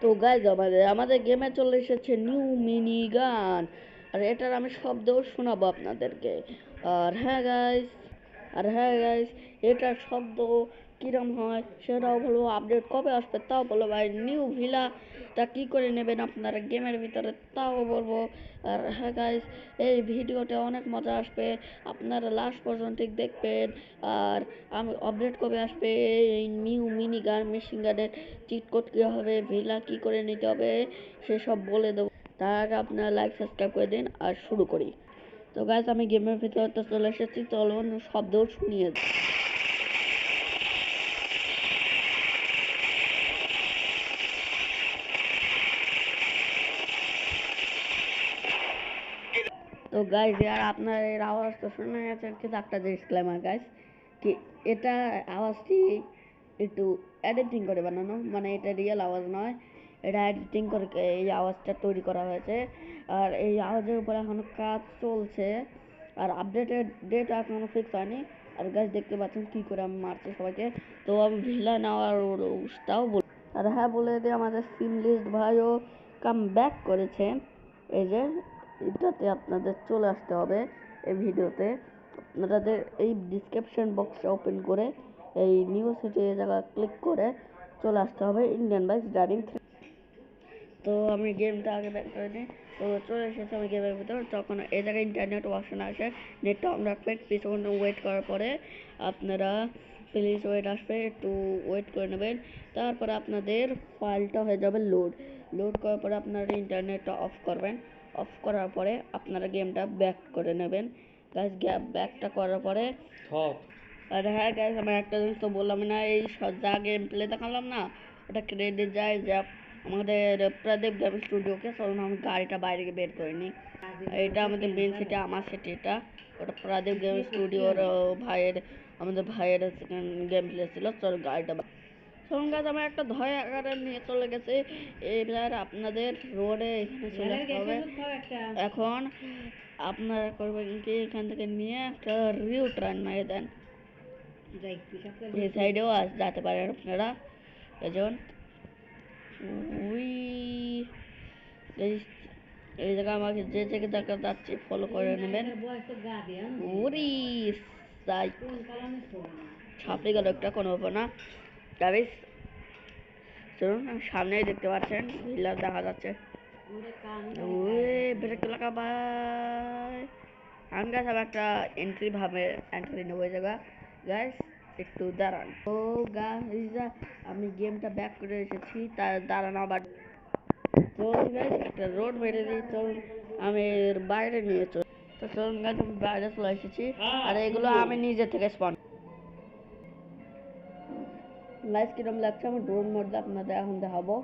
তো গাইজ আমাদের গেমে চলে এসেছে নিউ মিনি গান, আর এটার আমি শব্দও শোনাবো আপনাদেরকে। আর হ্যাঁ গাইজ এটার শব্দ কিরম হয় সেটাও বলবো, আপডেট কবে আসবে তাও বলবো, ভাই নিউ ভিলাটা কি করে নেবেন আপনারা গেমের ভিতরে তাও বলবো। আর হ্যাঁ গাইজ এই ভিডিওতে অনেক মজা আসবে, আপনারা লাস্ট পর্যন্ত দেখবেন। আর আমি আপডেট কবে আসবে, এই নিউ মিনি গান মেশিন গানের চিট কোড কী হবে, ভিলা কি করে নিতে হবে সেসব বলে দেবো। তার আগে আপনারা লাইক সাবস্ক্রাইব করে দিন আর শুরু করি। তো গাইজ আমি গেমের ভিতরে চলে এসেছি, চলুন শব্দও শুনিয়ে দিই। তো গাইজ আর আপনার এর আওয়াজ তো শুনে গেছেন, কিন্তু একটা ডিসক্লেমার গাইজ, কি এটা আওয়াজটি একটু এডিটিং করে বানানো, মানে এটা রিয়েল আওয়াজ নয়, এটা এডিটিং করে এই আওয়াজটা তৈরি করা হয়েছে। আর এই আওয়াজের উপর এখনো কাজ চলছে, আর আপডেটের ডেট এখনো ফিক্স হয়নি। আর গাইজ দেখতে পাচ্ছেন কি করে আমি মারছি সবাইকে। তো আমি ভিলা নেওয়ার তাও বল। আর হ্যাঁ বলে দিই, আমাদের সিমলিস্ট ভাইও কাম ব্যাক করেছেন। এই যে এটাতে আপনাদের চলে আসতে হবে এই ভিডিওতে, আপনাদের এই ডিসক্রিপশন বক্সে ওপেন করে এই নিউ সিটি জায়গা ক্লিক করে চলে আসতে হবে ইন্ডিয়ান বাইক ড্রাইভিং 3। তো আমি গেমটা আগে ব্যাক করে নিই। তো চলে এসেছে আমি গেমের ভিতর, তখন এই জায়গায় ইন্টারনেট অপশন আসে, নেটটা অন রাখবেন, কিছুক্ষণ ওয়েট করার পরে আপনারা প্লিজ ওয়েট আসবে, একটু ওয়েট করে নেবেন। তারপরে আপনাদের ফাইলটা হয়ে যাবে লোড করার পরে আপনারা ইন্টারনেটটা অফ করবেন। অফ করার পরে আপনারা গেমটা ব্যাক করে নেবেন। গাইজ ব্যাকটা করার পরে আর হ্যাঁ গাইজ আমি একটা জিনিস তো বললাম না, এই যা গেম প্লে দেখালাম না, ওটা ক্রেডিট যায় যে আমাদের প্রদীপ গেম স্টুডিওকে। চলুন আমি গাড়িটা বাইরে বের করে নিই। এটা আমাদের মেন সিটি, আমার সিটি এটা, ওটা প্রদীপ গেম স্টুডিওর ভাইয়ের, আমাদের ভাইয়ের গেম প্লে ছিল। চল গাড়িটা চলুন গাছ আমার একটা ধয় আকারে নিয়ে চলে গেছে। এবার আপনাদের রোডে এখানে চলে আসতে হবে। এখন আপনারা করবেন কি, এখান থেকে নিয়ে একটা রিউ টার্ন মেরে দেন, এই সাইডেও যেতে পারেন আপনারা। এজন এই জায়গা আমাকে যে জায়গা যাচ্ছি ফলো করে নেবেন। ছাপড়ে গেল একটা, কোনো ব্যাপার না। গাইস চলুন সামনেই দেখতে পাচ্ছেন ভিলা দেখা যাচ্ছে, ব্রেক লাগা ভাই। আমি গাছ আমি একটা এন্ট্রি নেবো এই জায়গা। গাইস একটু দাঁড়ান। ও গাইস আমি গেমটা ব্যাক করে এসেছি, তার দাঁড়ানো আবার। চলুন গাইস একটা রোড মেরে দিই, চলুন আমি এর বাইরে নিয়ে চল। তো চলুন গাইস আমি বাইরে চলে এসেছি, আর এগুলো আমি নিজে থেকে স্পন। গাইস কিরম লাগছে আমার ড্রোন মোডে আপনাদের এখন দেখাবো।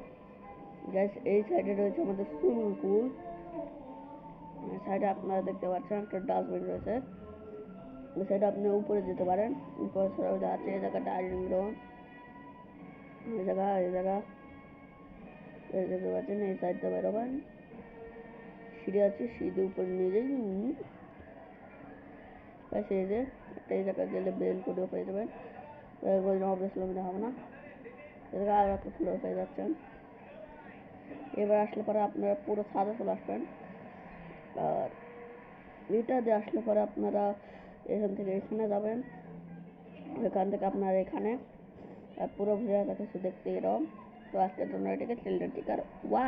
গাইস এই সাইডে রয়েছে আমাদের সুইমিং পুল, এই সাইডে আপনারা দেখতে পাচ্ছেন একটা ডাস্টবিন রয়েছে। ওই সাইডে আপনি উপরে যেতে পারেন, উপরে সরাই আছে এই জায়গা ডাইনিং রুম, এই জায়গা দেখতে পাচ্ছেন। এই সাইডটা বেরোবেন, সিঁড়ি আছে, সিঁড়ি উপরে নিয়ে যাই। এই যে এই জায়গায় গেলে বেল করে পেয়ে যাবেন, অবশ্যই দেখাবো না। এদিকে আরো একটা ফ্লোর পেয়ে যাচ্ছেন। এবার আসলে পরে আপনারা পুরো ছাদে চলে আসবেন, আর এটা দিয়ে আসলে পরে আপনারা এখান থেকে এখানে যাবেন, এখান থেকে আপনার এখানে পুরো ভিডিওটা কিছু দেখতে এরকম। তো আজকের জন্য এটাকে চিলড্রেন টিকার ওয়া।